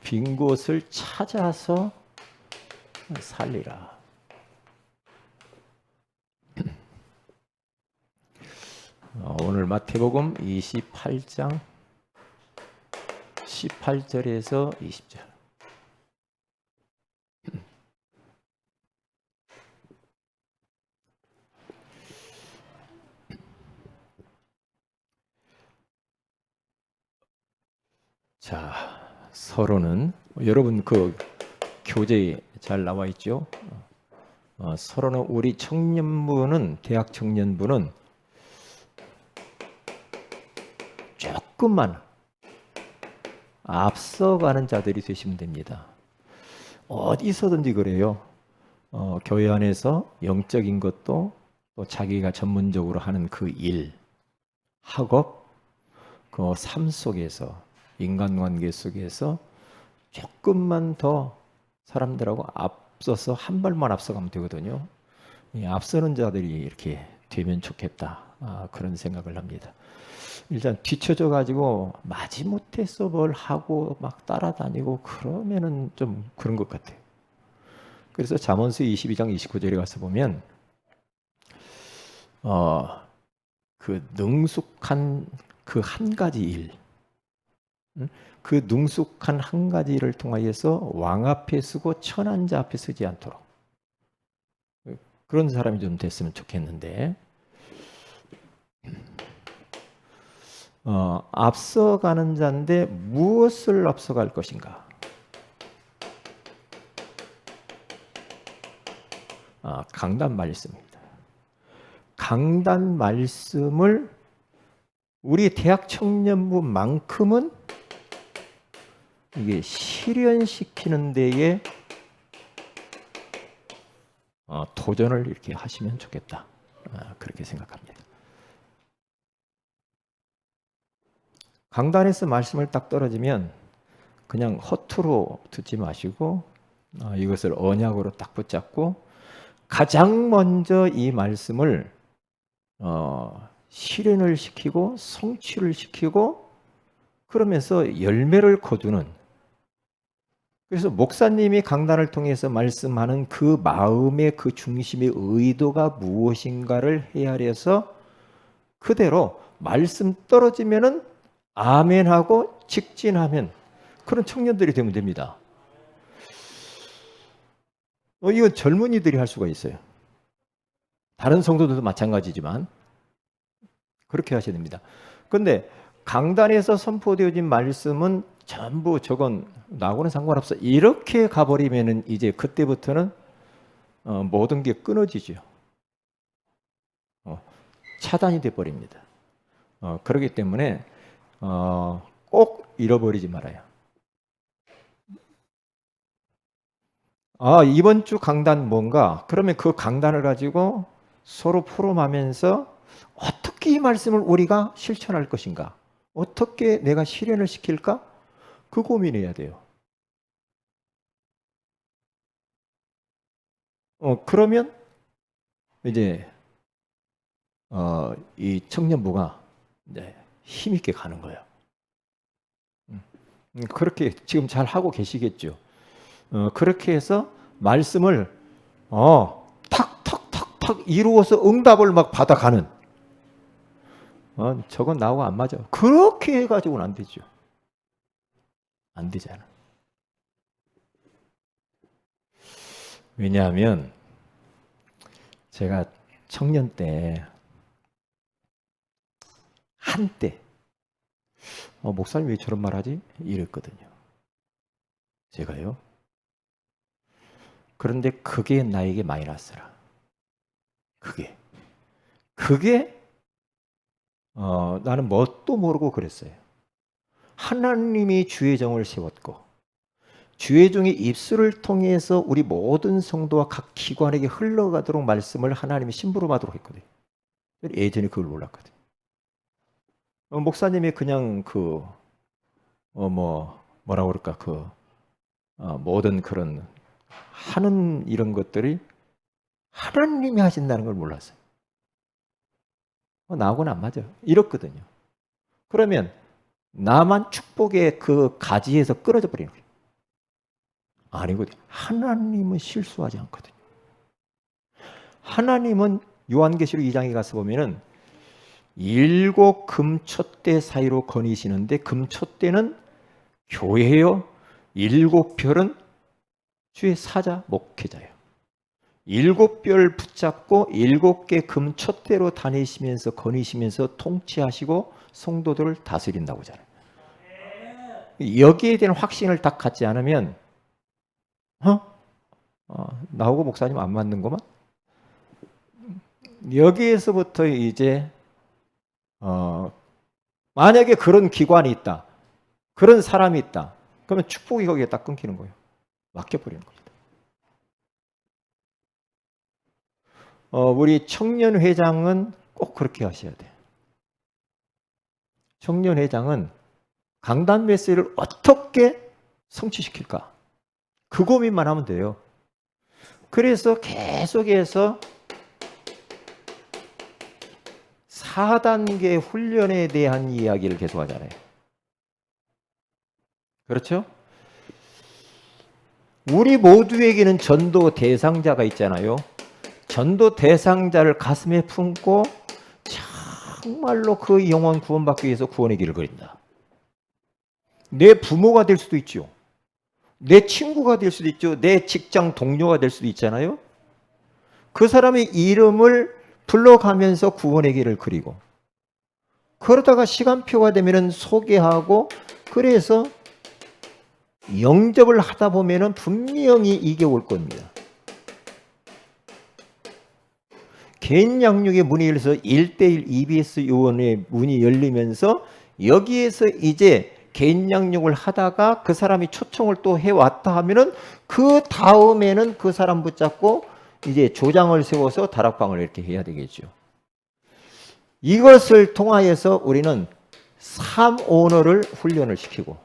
빈 곳을 찾아서 살리라. 오늘 마태복음 28장 18절에서 20절. 자, 서로는 여러분 그 교재에 잘 나와 있죠? 서로는 우리 청년부는 대학 청년부는 조금만 앞서가는 자들이 되시면 됩니다. 어디서든지 그래요. 교회 안에서 영적인 것도 또 자기가 전문적으로 하는 그 일, 학업, 그 삶 속에서 인간관계 속에서 조금만 더 사람들하고 앞서서 한 발만 앞서가면 되거든요. 앞서는 자들이 이렇게 되면 좋겠다. 그런 생각을 합니다. 일단 뒤쳐져 가지고 마지못해서 뭘 하고 막 따라다니고 그러면은 좀 그런 것 같아요. 그래서 잠언서 22장 29절에 가서 보면 그 능숙한 그 한 가지 일, 그 능숙한 한 가지 일을 통하여서 왕 앞에 서고 천한 자 앞에 서지 않도록 그런 사람이 좀 됐으면 좋겠는데 앞서가는 자인데 무엇을 앞서갈 것인가? 강단 말씀입니다. 강단 말씀을 우리 대학 청년부만큼은 이게 실현시키는 데에 도전을 이렇게 하시면 좋겠다. 그렇게 생각합니다. 강단에서 말씀을 딱 떨어지면 그냥 허투루 듣지 마시고 이것을 언약으로 딱 붙잡고 가장 먼저 이 말씀을 실현을 시키고 성취를 시키고 그러면서 열매를 거두는, 그래서 목사님이 강단을 통해서 말씀하는 그 마음의 그 중심의 의도가 무엇인가를 헤아려서 그대로 말씀 떨어지면은 아멘하고 직진하면 그런 청년들이 되면 됩니다. 이건 젊은이들이 할 수가 있어요. 다른 성도들도 마찬가지지만 그렇게 하셔야 됩니다. 그런데 강단에서 선포되어진 말씀은 전부 저건 나하고는 상관없어 이렇게 가버리면은 이제 그때부터는 모든 게 끊어지죠. 차단이 돼 버립니다. 그렇기 때문에 꼭 잃어버리지 말아요. 이번 주 강단 뭔가? 그러면 그 강단을 가지고 서로 포럼하면서 어떻게 이 말씀을 우리가 실천할 것인가? 어떻게 내가 실현을 시킬까? 그 고민해야 돼요. 그러면 이제 이 청년부가 이제 힘있게 가는 거예요. 그렇게 지금 잘 하고 계시겠죠. 그렇게 해서 말씀을 탁탁탁탁 이루어서 응답을 막 받아가는. 저건 나하고 안 맞아. 그렇게 해가지고는 안 되죠. 안 되잖아. 왜냐하면 제가 청년 때 한때 목사님 왜 저런 말 하지? 이랬거든요. 제가요. 그런데 그게 나에게 마이너스라. 그게 나는 뭣도 모르고 그랬어요. 하나님이 주의 종을 세웠고 주의 종의 입술을 통해서 우리 모든 성도와 각 기관에게 흘러가도록 말씀을 하나님이 심부름하도록 했거든요. 예전에 그걸 몰랐거든요. 목사님이 그냥 뭐라고 그럴까 모든 그런 하는 이런 것들이 하나님이 하신다는 걸 몰랐어요. 나하고는 안 맞아요. 이렇거든요. 그러면 나만 축복의 그 가지에서 끊어져 버리는 거예요. 아니거든요. 하나님은 실수하지 않거든요. 하나님은 요한계시록 2장에 가서 보면은 7 금촛대 사이로 거니시는데 금촛대는 교회요. 7 별은 주의 사자 목회자예요. 7 별 붙잡고 7개 금촛대로 다니시면서 거니시면서 통치하시고 성도들을 다스린다고 하잖아요. 여기에 대한 확신을 딱 갖지 않으면 나하고 목사님 안 맞는구만. 여기에서부터 이제 만약에 그런 기관이 있다, 그런 사람이 있다, 그러면 축복이 거기에 딱 끊기는 거예요. 막혀버리는 겁니다. 우리 청년회장은 꼭 그렇게 하셔야 돼요. 청년회장은 강단 메시지를 어떻게 성취시킬까? 그 고민만 하면 돼요. 그래서 계속해서 4단계 훈련에 대한 이야기를 계속 하잖아요. 그렇죠? 우리 모두에게는 전도 대상자가 있잖아요. 전도 대상자를 가슴에 품고 정말로 그 영혼 구원받기 위해서 구원의 길을 그린다. 내 부모가 될 수도 있죠. 내 친구가 될 수도 있죠. 내 직장 동료가 될 수도 있잖아요. 그 사람의 이름을 불러가면서 구원의 길을 그리고, 그러다가 시간표가 되면 소개하고, 그래서 영접을 하다 보면 분명히 이게 올 겁니다. 개인 양육의 문이 열려서 1:1 EBS 요원의 문이 열리면서 여기에서 이제 개인 양육을 하다가 그 사람이 초청을 또 해왔다 하면은 그 다음에는 그 사람 붙잡고 이제 조장을 세워서 다락방을 이렇게 해야 되겠죠. 이것을 통하여서 우리는 3언어를 훈련을 시키고,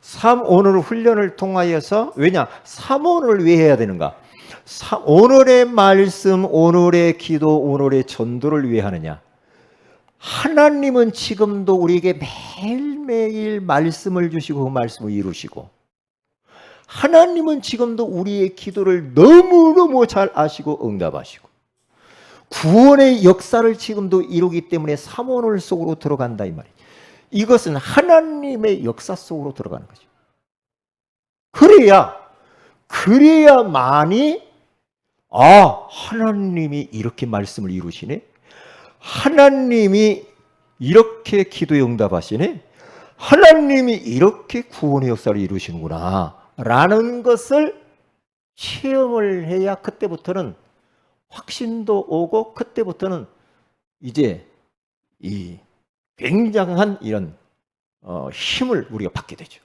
3언어를 훈련을 통하여서, 왜냐? 3언어를 왜 해야 되는가? 오늘의 말씀, 오늘의 기도, 오늘의 전도를 왜 하느냐? 하나님은 지금도 우리에게 매일매일 말씀을 주시고 그 말씀을 이루시고, 하나님은 지금도 우리의 기도를 너무너무 잘 아시고 응답하시고, 구원의 역사를 지금도 이루기 때문에 3언어 속으로 들어간다 이 말이에요. 이것은 하나님의 역사 속으로 들어가는 거죠. 그래야만이 하나님이 이렇게 말씀을 이루시네, 하나님이 이렇게 기도에 응답하시네, 하나님이 이렇게 구원의 역사를 이루시는구나 라는 것을 체험을 해야 그때부터는 확신도 오고, 그때부터는 이제 이 굉장한 이런 힘을 우리가 받게 되죠.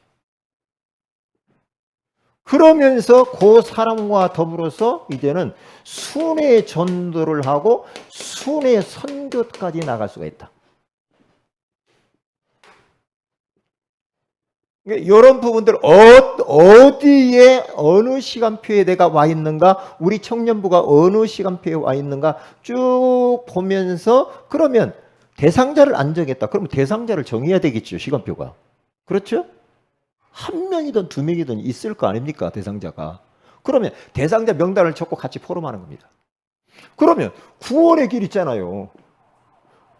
그러면서 그 사람과 더불어서 이제는 순회 전도를 하고 순회 선교까지 나갈 수가 있다. 이런 부분들 어디에 어느 시간표에 내가 와 있는가, 우리 청년부가 어느 시간표에 와 있는가 쭉 보면서, 그러면 대상자를 안 정했다. 그러면 대상자를 정해야 되겠죠, 시간표가. 그렇죠? 한 명이든 두 명이든 있을 거 아닙니까, 대상자가. 그러면 대상자 명단을 적고 같이 포럼하는 겁니다. 그러면 구원의 길 있잖아요.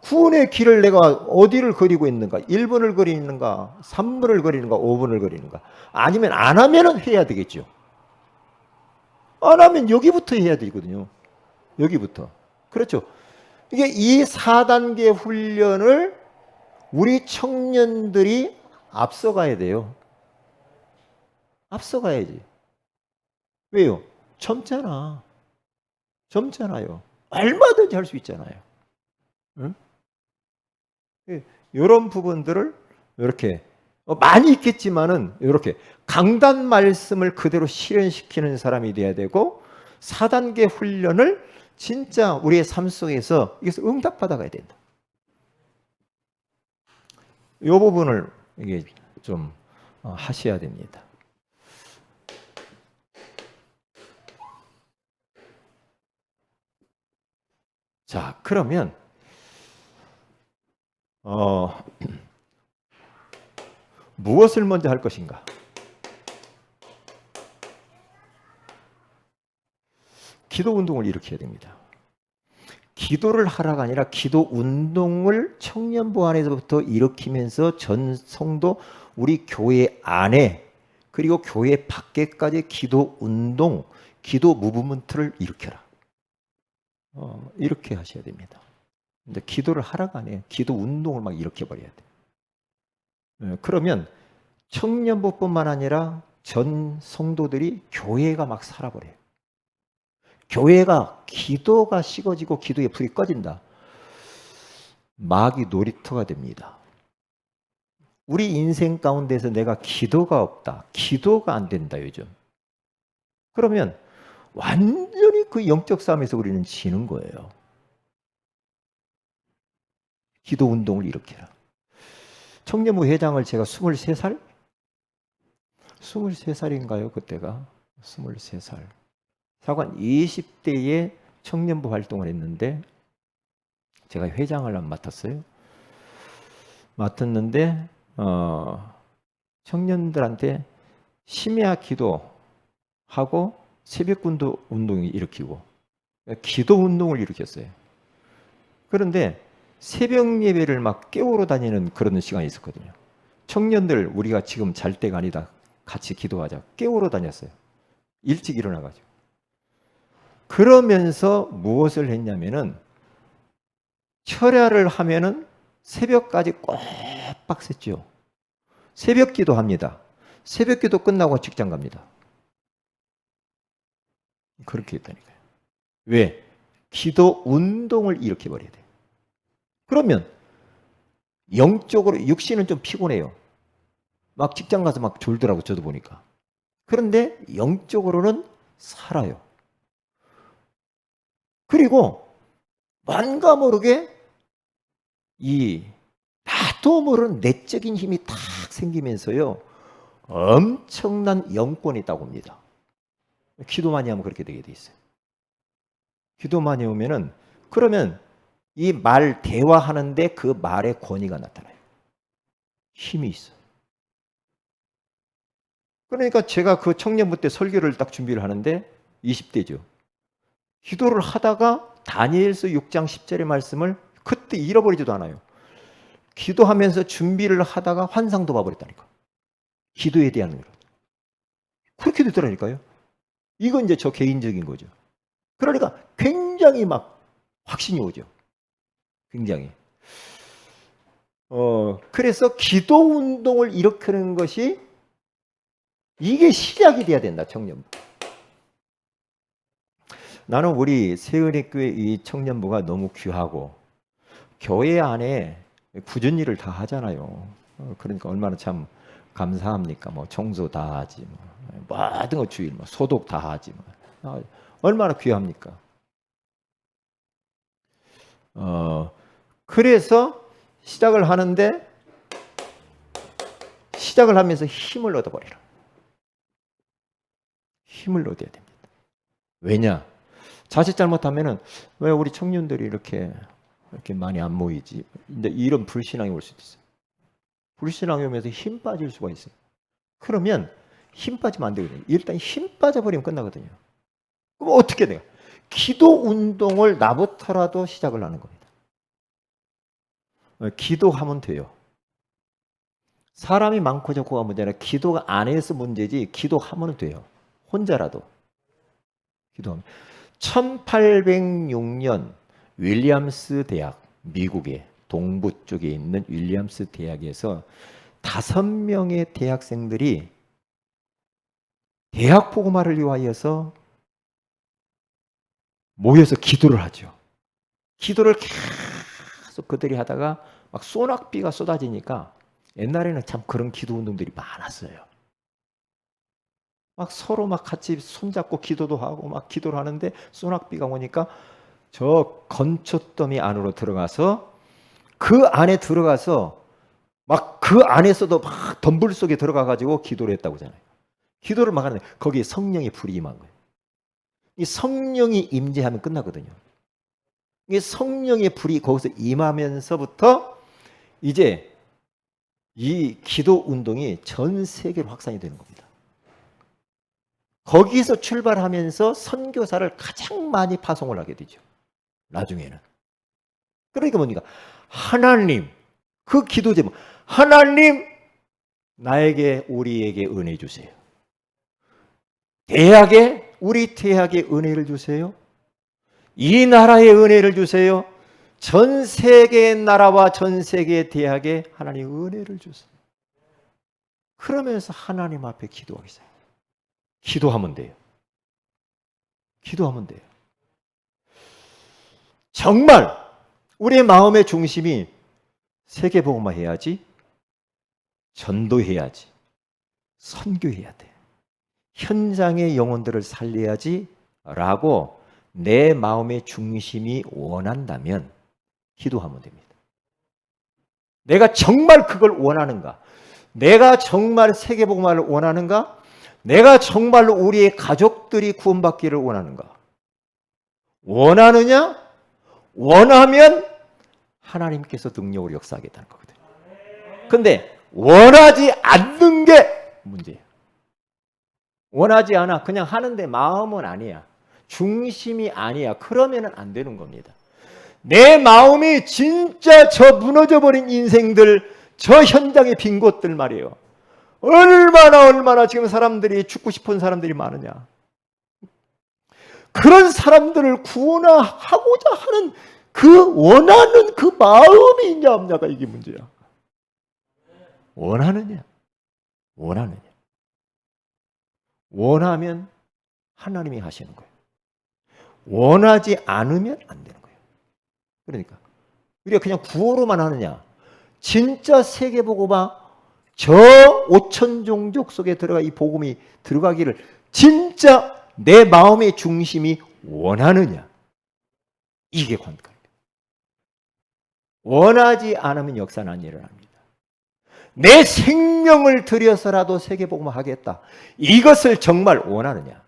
구원의 길을 내가 어디를 그리고 있는가? 1분을 그리는가? 3분을 그리는가? 5분을 그리는가? 아니면 안 하면은 해야 되겠죠. 안 하면 여기부터 해야 되거든요. 여기부터. 그렇죠. 이게 이 4단계 훈련을 우리 청년들이 앞서가야 돼요. 앞서가야지. 왜요? 젊잖아요. 얼마든지 할 수 있잖아요. 응? 이런 부분들을 이렇게 많이 있겠지만은 이렇게 강단 말씀을 그대로 실현시키는 사람이 돼야 되고, 4단계 훈련을 진짜 우리의 삶 속에서 이것을 응답받아가야 된다. 이 부분을 이게 좀 하셔야 됩니다. 자, 그러면 무엇을 먼저 할 것인가? 기도 운동을 일으켜야 됩니다. 기도를 하라가 아니라 기도 운동을 청년부 안에서부터 일으키면서 전 성도 우리 교회 안에 그리고 교회 밖에까지 기도 운동, 기도 무브먼트를 일으켜라. 이렇게 하셔야 됩니다. 근데 기도를 하라가 아니에요. 기도 운동을 막 일으켜버려야 돼요. 그러면 청년부뿐만 아니라 전 성도들이 교회가 막 살아버려요. 교회가 기도가 식어지고 기도의 불이 꺼진다. 마귀 놀이터가 됩니다. 우리 인생 가운데서 내가 기도가 없다. 기도가 안 된다 요즘. 그러면 완전히 그 영적 싸움에서 우리는 지는 거예요. 기도 운동을 일으켜라. 청년부 회장을 제가 23살? 23살인가요? 그때가 23살. 사관 20대에 청년부 활동을 했는데 제가 회장을 안 맡았어요. 맡았는데 청년들한테 심야 기도하고 새벽군도 운동을 일으키고 기도 운동을 일으켰어요. 그런데 새벽 예배를 막 깨우러 다니는 그런 시간이 있었거든요. 청년들 우리가 지금 잘 때가 아니다. 같이 기도하자. 깨우러 다녔어요. 일찍 일어나가지고. 그러면서 무엇을 했냐면은 철야를 하면은 새벽까지 꼭 빡셌죠. 새벽 기도합니다. 새벽 기도 끝나고 직장 갑니다. 그렇게 했다니까요. 왜? 기도 운동을 일으켜버려야 돼요. 그러면 영적으로 육신은 좀 피곤해요. 막 직장 가서 막 졸더라고 저도 보니까. 그런데 영적으로는 살아요. 그리고 뭔가 모르게 이 나도 모르는 내적인 힘이 탁 생기면서요. 엄청난 영권이 있다고 봅니다. 기도 많이 하면 그렇게 되게 돼 있어요. 기도 많이 오면은 그러면 이 말 대화하는데 그 말의 권위가 나타나요. 힘이 있어요. 그러니까 제가 그 청년부 때 설교를 딱 준비를 하는데 20대죠. 기도를 하다가 다니엘서 6장 10절의 말씀을 그때 잃어버리지도 않아요. 기도하면서 준비를 하다가 환상도 봐버렸다니까. 기도에 대한 거. 그렇게 되더라니까요. 이건 이제 저 개인적인 거죠. 그러니까 굉장히 막 확신이 오죠. 굉장히. 그래서 기도 운동을 일으키는 것이 이게 시작이 돼야 된다, 청년부. 나는 우리 세은의교회 이 청년부가 너무 귀하고 교회 안에 굳은 일을 다 하잖아요. 그러니까 얼마나 참 감사합니까? 뭐 청소 다 하지, 뭐 모든 거 주일, 뭐 소독 다 하지, 뭐 얼마나 귀합니까? 그래서 시작을 하는데 시작을 하면서 힘을 얻어버리라. 힘을 얻어야 됩니다. 왜냐? 자칫 잘못하면은 왜 우리 청년들이 이렇게 많이 안 모이지? 근데 이런 불신앙이 올 수도 있어요. 불신앙이 오면서 힘 빠질 수가 있어요. 그러면 힘 빠지면 안 되거든요. 일단 힘 빠져버리면 끝나거든요. 그럼 어떻게 돼요? 기도 운동을 나부터라도 시작을 하는 겁니다. 기도하면 돼요. 사람이 많고 적고가 문제라 기도가 안 해서 문제지 기도하면 돼요. 혼자라도. 기도하면. 1806년 윌리엄스 대학, 미국의 동부 쪽에 있는 윌리엄스 대학에서 5명의 대학생들이 대학 복음화를 위하여서 모여서 기도를 하죠. 기도를 계속 그들이 하다가 막 소낙비가 쏟아지니까 옛날에는 참 그런 기도 운동들이 많았어요. 막 서로 막 같이 손잡고 기도도 하고 막 기도를 하는데 소낙비가 오니까 저 건초더미 안으로 들어가서 그 안에 들어가서 막 그 안에서도 막 덤불 속에 들어가 가지고 기도를 했다고 하잖아요. 기도를 막 하는데 거기에 성령의 불이 임한 거예요. 이 성령이 임재하면 끝나거든요. 이 성령의 불이 거기서 임하면서부터 이제 이 기도 운동이 전 세계로 확산이 되는 겁니다. 거기서 출발하면서 선교사를 가장 많이 파송을 하게 되죠. 나중에는. 그러니까 뭡니까? 하나님, 그 기도 제목, 하나님 나에게 우리에게 은혜 주세요. 대학에 우리 대학에 은혜를 주세요. 이 나라에 은혜를 주세요. 전 세계의 나라와 전 세계의 대학에 하나님 은혜를 주세요. 그러면서 하나님 앞에 기도하기 시작해요. 기도하면 돼요. 기도하면 돼요. 정말 우리의 마음의 중심이 세계복음화 해야지, 전도해야지, 선교해야 돼. 현장의 영혼들을 살려야지 라고 내 마음의 중심이 원한다면 기도하면 됩니다. 내가 정말 그걸 원하는가? 내가 정말 세계복음화를 원하는가? 내가 정말로 우리의 가족들이 구원받기를 원하는가? 원하느냐? 원하면 하나님께서 능력으로 역사하겠다는 거거든요. 근데 원하지 않는 게 문제예요. 원하지 않아. 그냥 하는데 마음은 아니야. 중심이 아니야. 그러면 안 되는 겁니다. 내 마음이 진짜 저 무너져버린 인생들, 저 현장의 빈 곳들 말이에요. 얼마나 지금 사람들이 죽고 싶은 사람들이 많으냐. 그런 사람들을 구원하고자 하는 그 원하는 그 마음이 있냐 없냐가 이게 문제야. 원하느냐? 원하면 하나님이 하시는 거예요. 원하지 않으면 안 되는 거예요. 그러니까 우리가 그냥 구호로만 하느냐? 진짜 세계복음화 저 5천 종족 속에 들어가 이 복음이 들어가기를 진짜 내 마음의 중심이 원하느냐? 이게 관건입니다. 원하지 않으면 역사는 안 일어납니다. 내 생명을 들여서라도 세계복음화 하겠다. 이것을 정말 원하느냐?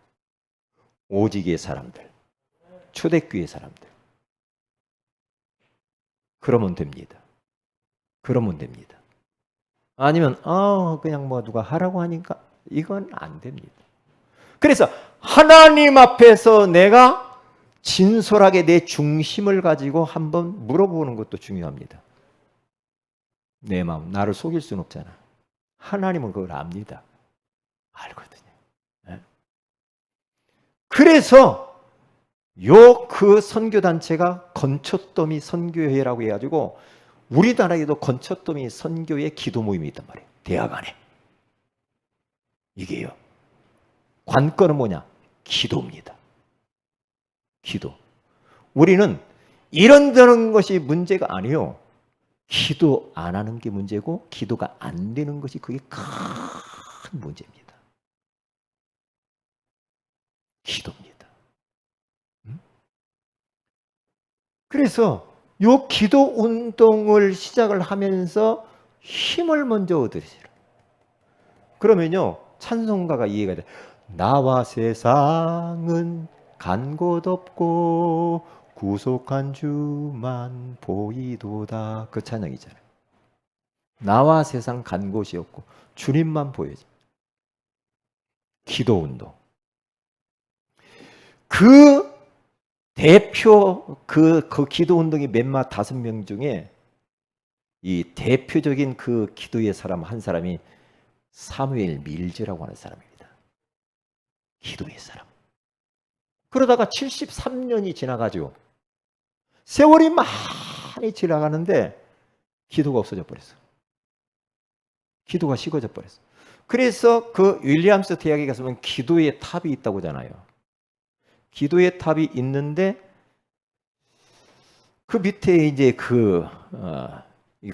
오직의 사람들, 초대교회 사람들. 그러면 됩니다. 아니면 그냥 뭐 누가 하라고 하니까 이건 안 됩니다. 그래서 하나님 앞에서 내가 진솔하게 내 중심을 가지고 한번 물어보는 것도 중요합니다. 내 마음, 나를 속일 수는 없잖아. 하나님은 그걸 압니다. 알거든요. 네? 그래서 그 선교단체가 건초더미 선교회라고 해가지고 우리나라에도 건초더미 선교회 기도 모임이 있단 말이에요. 대학 안에. 이게요. 관건은 뭐냐? 기도입니다. 기도. 우리는 이런저런 것이 문제가 아니에요. 기도 안 하는 게 문제고 기도가 안 되는 것이 그게 큰 문제입니다. 기도입니다. 그래서 이 기도 운동을 시작을 하면서 힘을 먼저 얻으시라. 그러면요 찬송가가 이해가 돼. 나와 세상은 간 곳 없고 구속한 주만 보이도다. 그 찬양이잖아요. 나와 세상 간 곳이 없고 주님만 보여져. 기도 운동. 그 대표 그 기도 운동의 멤버 5명 중에 이 대표적인 그 기도의 사람 한 사람이 사무엘 밀즈라고 하는 사람입니다. 기도의 사람. 그러다가 73년이 지나가죠. 세월이 많이 지나가는데 기도가 없어져 버렸어. 기도가 식어져 버렸어. 그래서 그 윌리엄스 대학에 가서는 기도의 탑이 있다고 하잖아요. 기도의 탑이 있는데 그 밑에 이제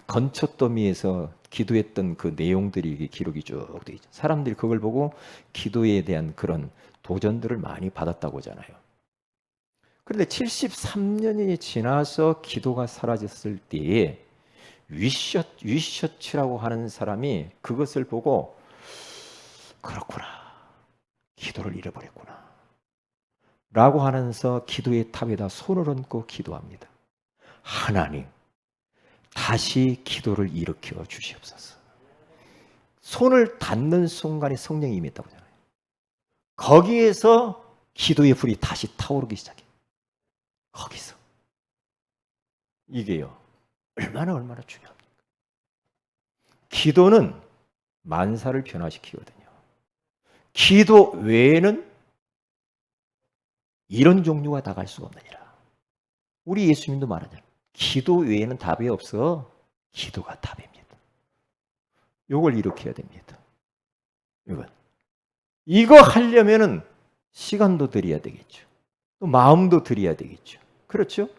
건초더미에서 기도했던 그 내용들이 기록이 쭉 돼 있죠. 사람들이 그걸 보고 기도에 대한 그런 도전들을 많이 받았다고 하잖아요. 그런데 73년이 지나서 기도가 사라졌을 때에 위셔츠라고 하는 사람이 그것을 보고 그렇구나. 기도를 잃어버렸구나. 라고 하면서 기도의 탑에다 손을 얹고 기도합니다. 하나님, 다시 기도를 일으켜 주시옵소서. 손을 닿는 순간에 성령이 임했다고 하잖아요. 거기에서 기도의 불이 다시 타오르기 시작해요. 거기서. 이게요. 얼마나 중요합니까? 기도는 만사를 변화시키거든요. 기도 외에는 이런 종류가 나갈 수가 없느니라. 우리 예수님도 말하잖아요. 기도 외에는 답이 없어. 기도가 답입니다. 이걸 이렇게 해야 됩니다. 이거 하려면은 시간도 들여야 되겠죠. 또 마음도 들여야 되겠죠. 그렇죠?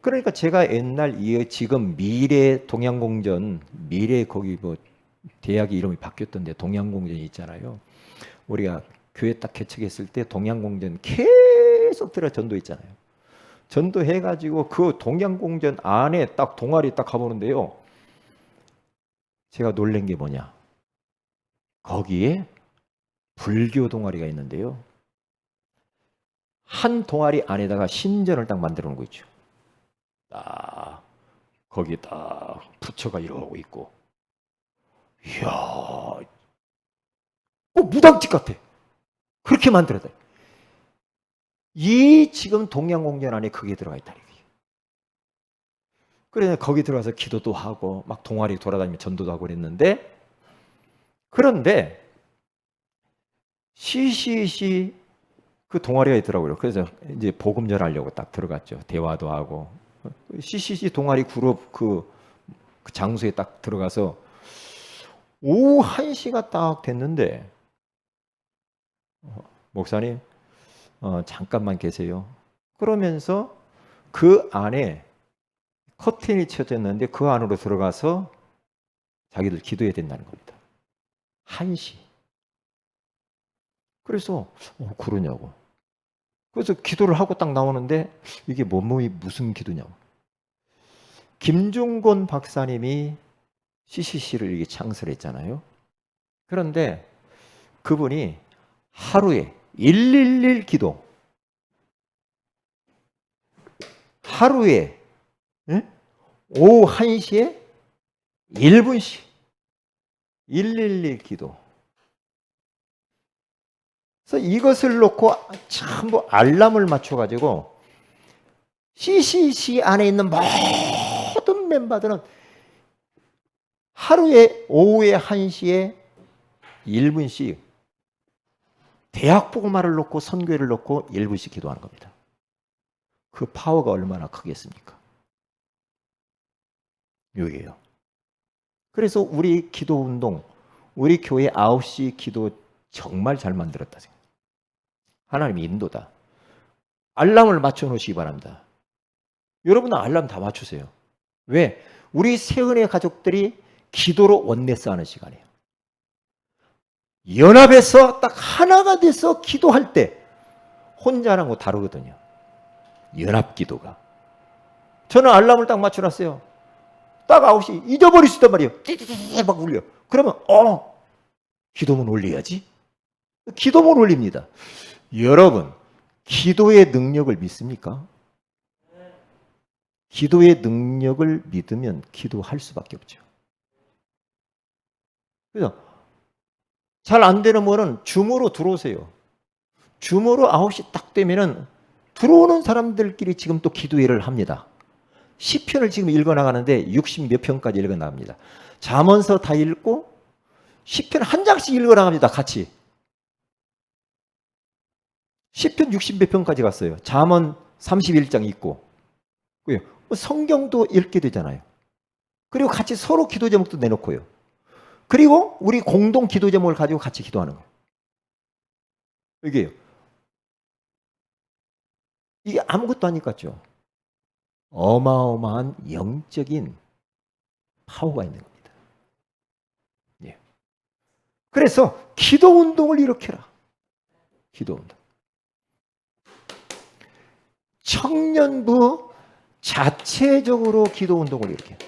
그러니까 제가 옛날 지금 미래 동양공전, 미래 거기 뭐 대학이 이름이 바뀌었던데 동양공전이 있잖아요. 우리가 교회 딱 개척했을 때 동양공전 계속 들어 전도했잖아요. 전도해가지고 그 동양공전 안에 딱 동아리 딱 가보는데요. 제가 놀란 게 뭐냐. 거기에 불교 동아리가 있는데요. 한 동아리 안에다가 신전을 딱 만들어 놓은 거 있죠. 딱 거기에 딱 부처가 이러고 있고. 이야, 무당집 같아. 그렇게 만들었다. 이 지금 동양공전 안에 그게 들어가 있다. 그래서 거기 들어가서 기도도 하고 막 동아리 돌아다니며 전도도 하고 그랬는데, 그런데 CCC 그 동아리가 있더라고요. 그래서 이제 복음 전하려고 딱 들어갔죠. 대화도 하고. CCC 동아리 그룹 그 장소에 딱 들어가서 오후 1시가 딱 됐는데, 목사님 잠깐만 계세요. 그러면서 그 안에 커튼이 쳐졌는데 그 안으로 들어가서 자기들 기도해야 된다는 겁니다. 1시. 그래서 그러냐고. 그래서 기도를 하고 딱 나오는데 이게 무슨 기도냐고. 김중곤 박사님이 CCC를 이게 창설했잖아요. 그런데 그분이 하루에 111 기도, 하루에 오후 1시에 1분씩 111 기도. 그래서 이것을 놓고 전부 알람을 맞춰가지고 CCC 안에 있는 모든 멤버들은 하루에 오후에 1시에 1분씩 대학 복음화를 놓고 선교회를 놓고 1분씩 기도하는 겁니다. 그 파워가 얼마나 크겠습니까? 여기에요. 그래서 우리 기도 운동, 우리 교회 9시 기도 정말 잘 만들었다 생각해요. 하나님의 인도다. 알람을 맞춰 놓으시기 바랍니다. 여러분은 알람 다 맞추세요. 왜? 우리 세은의 가족들이 기도로 원네스하는 시간이에요. 연합해서 딱 하나가 돼서 기도할 때 혼자는 거 다르거든요. 연합 기도가. 저는 알람을 딱 맞춰놨어요. 딱 9시 잊어버릴 수 있단 말이에요. 띠띠띠 막 울려. 그러면 기도문 올려야지. 기도문 올립니다. 여러분, 기도의 능력을 믿습니까? 기도의 능력을 믿으면 기도할 수밖에 없죠. 그래서 잘 안 되는 분은 줌으로 들어오세요. 줌으로 9시 딱 되면은 들어오는 사람들끼리 지금 또 기도회를 합니다. 시편을 지금 읽어나가는데 60 몇 편까지 읽어나갑니다. 잠언서 다 읽고 시편 한 장씩 읽어나갑니다. 같이. 시편 60 몇 편까지 갔어요. 잠언 31장 읽고. 성경도 읽게 되잖아요. 그리고 같이 서로 기도 제목도 내놓고요. 그리고 우리 공동 기도 제목을 가지고 같이 기도하는 거예요. 이게요. 이게 아무것도 아닐 것 같죠? 어마어마한 영적인 파워가 있는 겁니다. 예. 그래서 기도 운동을 일으켜라. 기도 운동. 청년부 자체적으로 기도 운동을 일으켜요.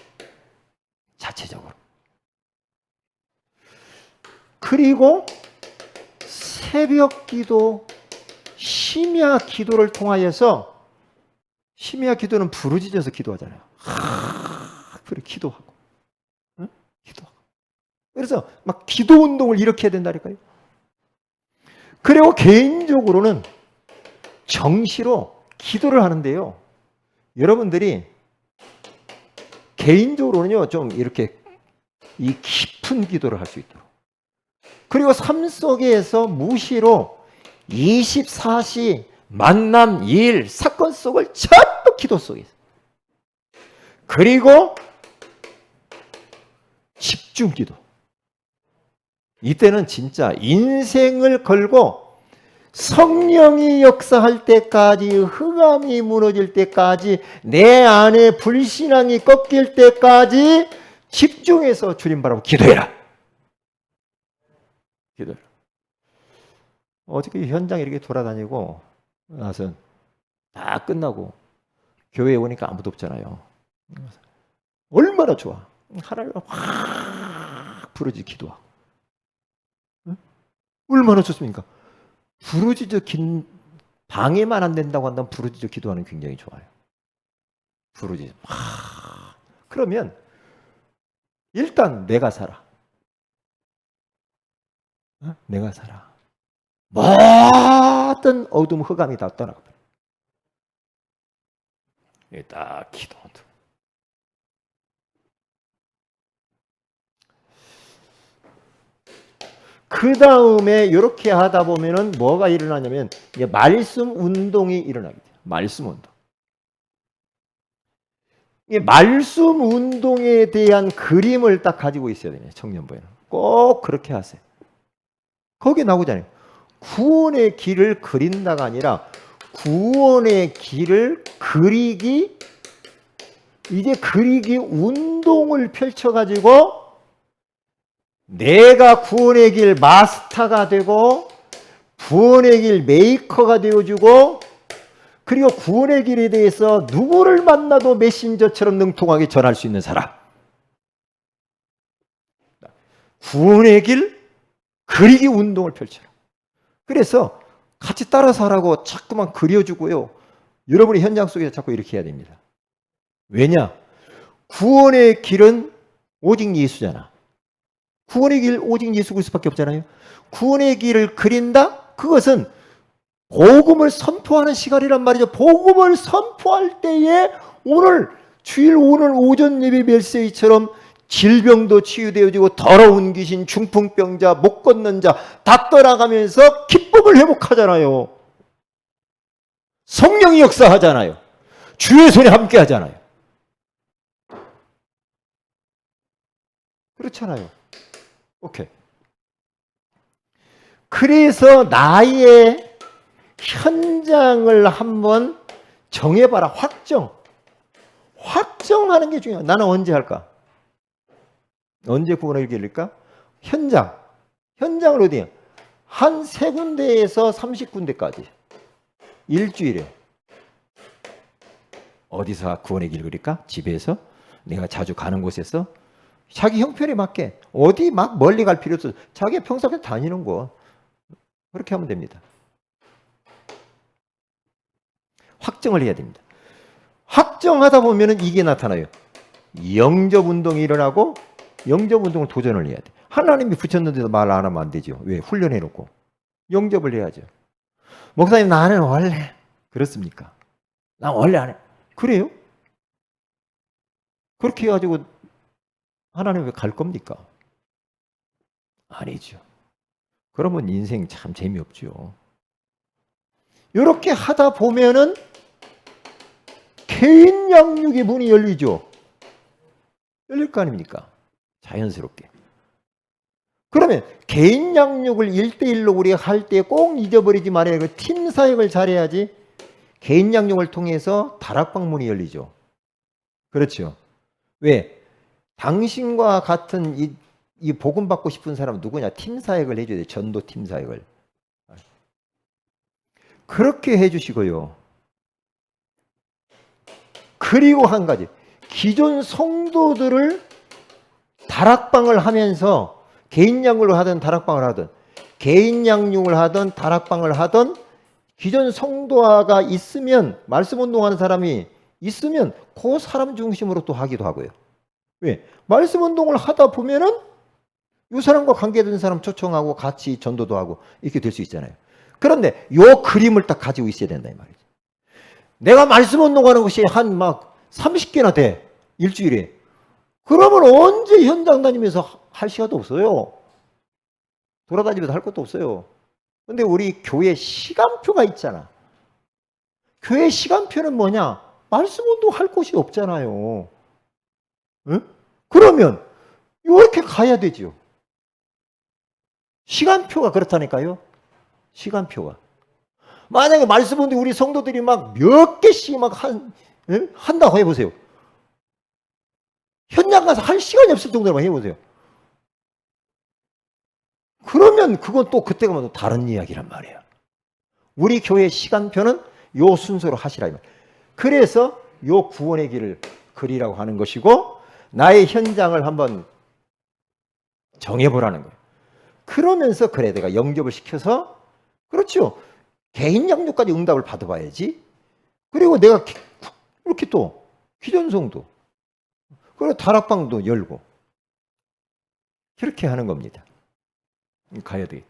자체적으로. 그리고 새벽 기도, 심야 기도를 통하여서, 심야 기도는 부르짖어서 기도하잖아요. 그래 기도하고, 응? 기도하고. 그래서 막 기도 운동을 일으켜야 된다니까요. 그리고 개인적으로는 정시로 기도를 하는데요. 여러분들이 개인적으로는요, 좀 이렇게 이 깊은 기도를 할 수 있도록. 그리고 삶 속에서 무시로 24시 만남, 일, 사건 속을 전부 기도 속에서. 그리고 집중 기도. 이때는 진짜 인생을 걸고 성령이 역사할 때까지, 흑암이 무너질 때까지, 내 안에 불신앙이 꺾일 때까지 집중해서 주님 바라보고 기도해라. 기도해라. 어저께 현장에 이렇게 돌아다니고 나서 다 끝나고 교회에 오니까 아무도 없잖아요. 얼마나 좋아. 하나님을 확 부르짖어 기도하고. 얼마나 좋습니까? 부르짖어 방해만 안 된다고 한다면 부르짖어 기도하는 게 굉장히 좋아요. 부르짖어. 그러면 일단 내가 살아. 내가 살아. 모든 어둠 흑암이 다 떠나가 버려. 딱 기도한다. 그 다음에 이렇게 하다 보면은 뭐가 일어나냐면 이제 말씀 운동이 일어나게 돼요. 말씀 운동. 이 말씀 운동에 대한 그림을 딱 가지고 있어야 돼요. 청년부에는 꼭 그렇게 하세요. 거기 나오잖아요. 구원의 길을 그린다가 아니라 구원의 길을 그리기, 이제 그리기 운동을 펼쳐가지고 내가 구원의 길 마스터가 되고 구원의 길 메이커가 되어주고, 그리고 구원의 길에 대해서 누구를 만나도 메신저처럼 능통하게 전할 수 있는 사람. 구원의 길 그리기 운동을 펼쳐라. 그래서 같이 따라서 하라고 자꾸만 그려주고요. 여러분이 현장 속에서 자꾸 이렇게 해야 됩니다. 왜냐? 구원의 길은 오직 예수잖아. 구원의 길 오직 예수 그리스도밖에 없잖아요. 구원의 길을 그린다? 그것은 복음을 선포하는 시간이란 말이죠. 복음을 선포할 때에 오늘 오전 예배 멜세이처럼 질병도 치유되어지고 더러운 귀신, 중풍병자, 못 걷는 자 다 떠나가면서 기쁨을 회복하잖아요. 성령이 역사하잖아요. 주의 손에 함께 하잖아요. 그렇잖아요. 오케이. 그래서 나의 현장을 한번 정해봐라. 확정하는 게 중요해요. 나는 언제 할까? 언제 구원의 길을 일까? 현장을 어디야? 한 3군데에서 30군데까지 일주일에. 어디서 구원의 길을 그릴까? 집에서? 내가 자주 가는 곳에서? 자기 형편에 맞게. 어디 막 멀리 갈 필요 없어. 자기가 평소에 다니는 곳. 그렇게 하면 됩니다. 확정을 해야 됩니다. 확정하다 보면은 이게 나타나요. 영접 운동이 일어나고 영접 운동을 도전을 해야 돼. 하나님이 붙였는데도 말 안 하면 안 되죠. 왜? 훈련해 놓고. 영접을 해야죠. 목사님 나는 원래 그렇습니까? 나 원래 안 해. 그래요? 그렇게 해가지고 하나님 왜 갈 겁니까? 아니죠. 그러면 인생 참 재미없죠. 이렇게 하다 보면은 개인 양육의 문이 열리죠. 열릴 거 아닙니까? 자연스럽게. 그러면 개인 양육을 1대1로 우리가 할 때 꼭 잊어버리지 말아야 그 팀 사역을 잘해야지. 개인 양육을 통해서 다락방 문이 열리죠. 그렇죠. 왜? 당신과 같은 이 복음 받고 싶은 사람은 누구냐? 팀 사역을 해줘야 돼. 전도 팀 사역을. 그렇게 해주시고요. 그리고 한 가지. 기존 성도들을 다락방을 하면서 개인 양육을 하든 다락방을 하든 개인 양육을 하든 다락방을 하든 기존 성도가 있으면 말씀 운동하는 사람이 있으면 그 사람 중심으로 또 하기도 하고요. 왜? 말씀 운동을 하다 보면은 이 사람과 관계된 사람 초청하고 같이 전도도 하고 이렇게 될 수 있잖아요. 그런데 요 그림을 딱 가지고 있어야 된다 이 말이죠. 내가 말씀 운동하는 것이 한 막 30개나 돼. 일주일에. 그러면 언제 현장 다니면서 할 시간도 없어요. 돌아다니면서 할 것도 없어요. 근데 우리 교회 시간표가 있잖아. 교회 시간표는 뭐냐? 말씀 운동할 곳이 없잖아요. 응? 그러면 이렇게 가야 되죠. 시간표가 그렇다니까요. 시간표가. 만약에 말씀 운동 우리 성도들이 막 몇 개씩 막 한다고 해보세요. 현장 가서 할 시간이 없을 정도로만 해보세요. 그러면 그건 또 그때 가면 또 다른 이야기란 말이에요. 우리 교회 시간표는 요 순서로 하시라 이 말. 그래서 요 구원의 길을 그리라고 하는 것이고 나의 현장을 한번 정해보라는 거예요. 그러면서 그래 내가 영접을 시켜서 그렇죠. 개인 양육까지 응답을 받아봐야지. 그리고 내가 이렇게 또 기전송도 그리고 다락방도 열고 그렇게 하는 겁니다. 가야 되겠죠.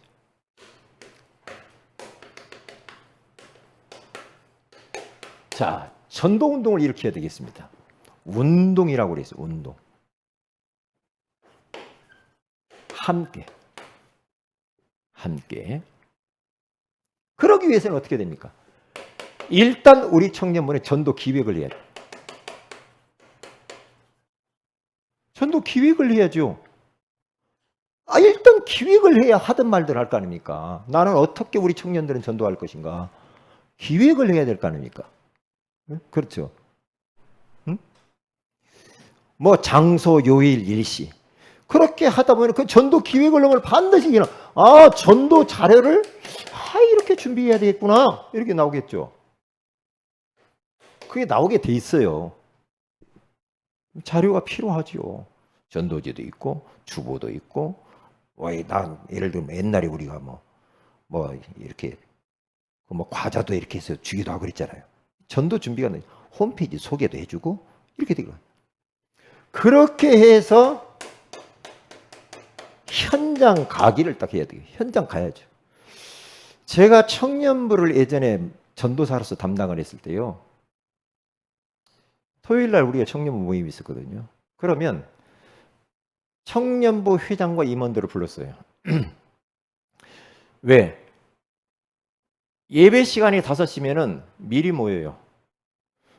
자, 전도운동을 일으켜야 되겠습니다. 운동이라고 그랬어요. 운동. 함께. 그러기 위해서는 어떻게 됩니까? 일단 우리 청년부에 전도 기획을 해야 돼요. 전도 기획을 해야죠. 일단 기획을 해야 하든 말든 할 거 아닙니까? 나는 어떻게 우리 청년들은 전도할 것인가? 기획을 해야 될 거 아닙니까? 응? 그렇죠. 응? 뭐 장소, 요일, 일시. 그렇게 하다 보면 그 전도 기획을 하면 반드시 전도 자료를 이렇게 준비해야 되겠구나. 이렇게 나오겠죠. 그게 나오게 돼 있어요. 자료가 필요하죠. 전도지도 있고 주보도 있고 예를 들면 옛날에 우리가 뭐 이렇게 뭐 과자도 이렇게 해서 주기도 하고 그랬잖아요. 전도 준비가 홈페이지 소개도 해주고 이렇게 되고 그렇게 해서 현장 가기를 딱 해야 돼요. 현장 가야죠. 제가 청년부를 예전에 전도사로서 담당을 했을 때요. 토요일 날 우리가 청년부 모임이 있었거든요. 그러면 청년부 회장과 임원들을 불렀어요. 왜? 예배 시간이 5시면은 미리 모여요.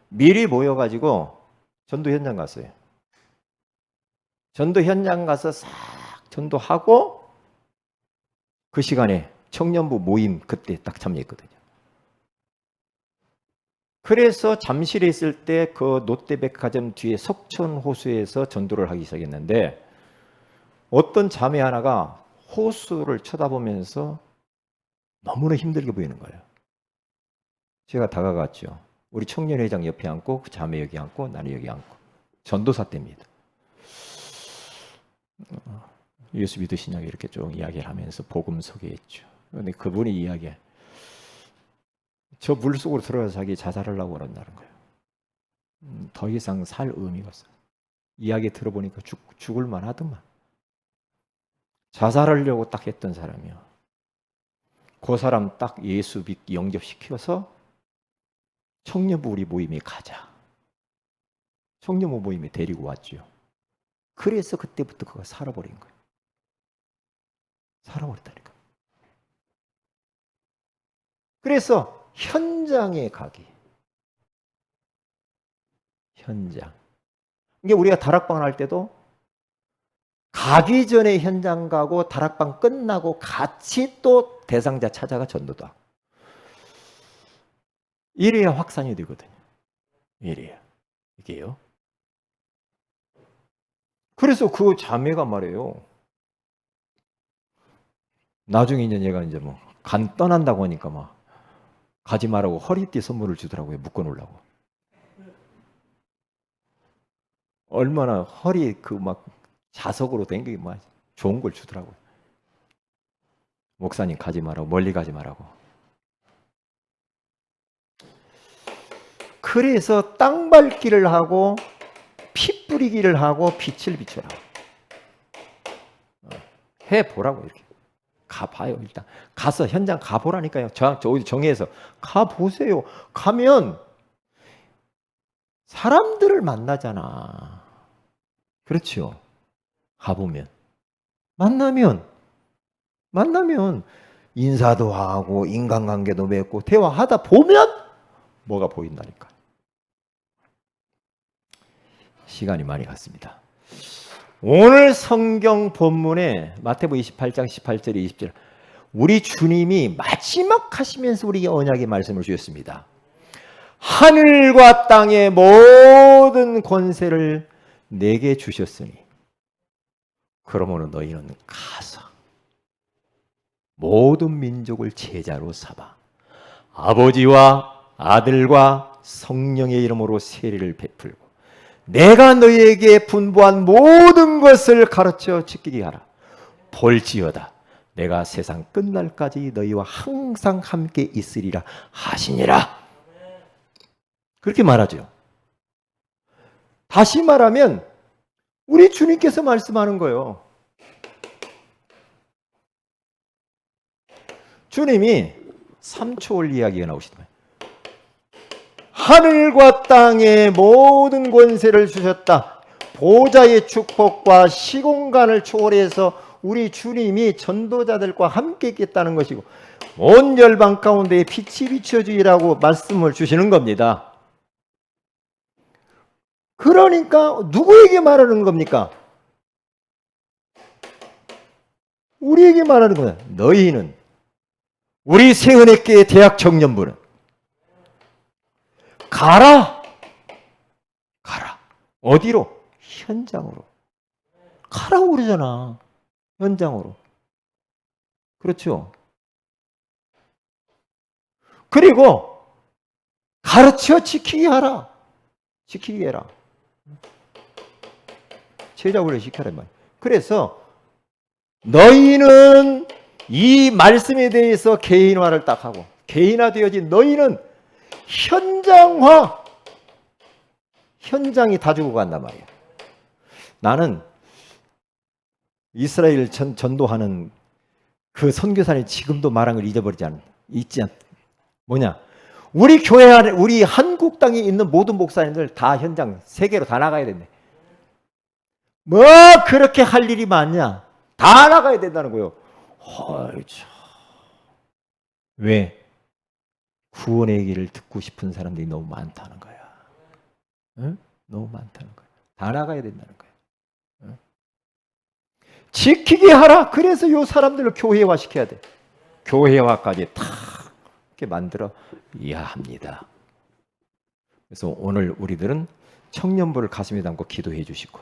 미리 모여가지고 전도 현장 갔어요. 전도 현장 가서 싹 전도하고 그 시간에 청년부 모임 그때 딱 참여했거든요. 그래서 잠실에 있을 때 그 롯데백화점 뒤에 석촌호수에서 전도를 하기 시작했는데 어떤 자매 하나가 호수를 쳐다보면서 너무나 힘들게 보이는 거예요. 제가 다가갔죠. 우리 청년회장 옆에 앉고 그 자매 여기 앉고 나는 여기 앉고 전도사 때입니다. 예수 믿으시냐고 이렇게 좀 이야기를 하면서 복음 소개했죠. 그런데 그분이 이야기해. 저 물속으로 들어가서 자기 자살하려고 그런다는 거예요. 더 이상 살 의미가 없어요. 이야기 들어보니까 죽을 만하더만. 자살하려고 딱 했던 사람이요. 그 사람 딱 예수 믿기 영접시켜서 청년부 우리 모임에 가자. 청년부 모임에 데리고 왔죠. 그래서 그때부터 그가 살아버린 거예요. 살아버렸다니까. 그래서 현장에 가기. 현장. 이게 우리가 다락방을 할 때도 가기 전에 현장 가고 다락방 끝나고 같이 또 대상자 찾아가 전도도 하고. 이래야 확산이 되거든요. 이래야. 이게요. 그래서 그 자매가 말해요. 나중에 이제 얘가 이제 간 떠난다고 하니까 막 가지 말라고 허리띠 선물을 주더라고요. 묶어 놓으려고. 얼마나 허리 자석으로 된 게 좋은 걸 주더라고요. 목사님 가지 말라고, 멀리 가지 말라고. 그래서 땅 밟기를 하고 피 뿌리기를 하고 빛을 비춰라. 해보라고 이렇게. 가봐요. 일단 가서 현장 가보라니까요. 저 어디 정해서 가보세요. 가면 사람들을 만나잖아. 그렇죠. 가보면 만나면 인사도 하고 인간관계도 맺고 대화하다 보면 뭐가 보인다니까. 시간이 많이 갔습니다. 오늘 성경 본문에 마태복음 28장 18절 20절 우리 주님이 마지막 하시면서 우리에게 언약의 말씀을 주셨습니다. 하늘과 땅의 모든 권세를 내게 주셨으니 그러므로 너희는 가서 모든 민족을 제자로 삼아 아버지와 아들과 성령의 이름으로 세례를 베풀고 내가 너희에게 분부한 모든 것을 가르쳐 지키게 하라. 볼지어다 내가 세상 끝날까지 너희와 항상 함께 있으리라 하시니라. 그렇게 말하죠. 다시 말하면 우리 주님께서 말씀하는 거예요. 주님이 3초월 이야기가 나오시더만 하늘과 땅의 모든 권세를 주셨다. 보좌의 축복과 시공간을 초월해서 우리 주님이 전도자들과 함께 있겠다는 것이고 온 열방 가운데 빛이 비춰주리라고 말씀을 주시는 겁니다. 그러니까 누구에게 말하는 겁니까? 우리에게 말하는 거야. 너희는 우리 새은혜교회 대학 청년부는 가라. 어디로? 현장으로. 가라고 그러잖아. 현장으로. 그렇죠? 그리고 가르쳐 지키게 하라. 지키게 해라. 제자훈련 시켜라 말이야. 그래서 너희는 이 말씀에 대해서 개인화를 딱 하고 개인화되어진 너희는 현장이 다 주고 간단 말이야. 나는 이스라엘 전도하는 그 선교사님 지금도 말한 걸 잊지 않. 뭐냐? 우리 교회 안에 우리 한국 땅에 있는 모든 목사님들 다 현장 세계로 다 나가야 된대. 뭐 그렇게 할 일이 많냐? 다 나가야 된다는 거예요. 왜? 구원의 얘기를 듣고 싶은 사람들이 너무 많다는 거야. 응? 너무 많다는 거야. 다 나가야 된다는 거야. 응? 지키게 하라. 그래서 이 사람들을 교회화 시켜야 돼. 교회화까지 다 이렇게 만들어야 합니다. 그래서 오늘 우리들은 청년부를 가슴에 담고 기도해 주시고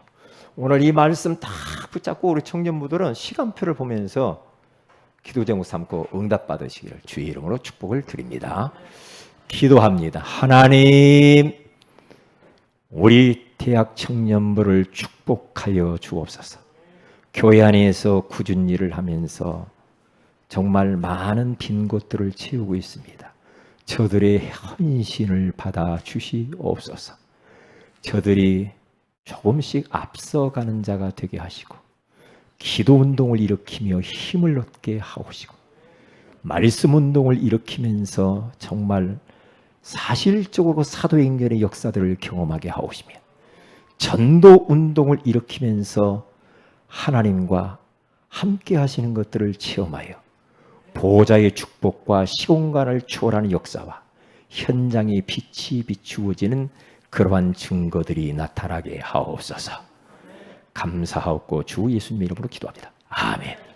오늘 이 말씀 다 붙잡고 우리 청년부들은 시간표를 보면서 기도 제목 삼고 응답 받으시기를 주의 이름으로 축복을 드립니다. 기도합니다. 하나님, 우리 대학 청년부를 축복하여 주옵소서. 교회 안에서 꾸준히 일을 하면서 정말 많은 빈 곳들을 채우고 있습니다. 저들의 헌신을 받아 주시옵소서. 저들이 조금씩 앞서가는 자가 되게 하시고 기도 운동을 일으키며 힘을 얻게 하옵시고 말씀 운동을 일으키면서 정말 사실적으로 사도행전의 역사들을 경험하게 하옵시며 전도 운동을 일으키면서 하나님과 함께 하시는 것들을 체험하여 보호자의 축복과 시공간을 초월하는 역사와 현장의 빛이 비추어지는 그러한 증거들이 나타나게 하옵소서. 감사하옵고 주 예수님 이름으로 기도합니다. 아멘.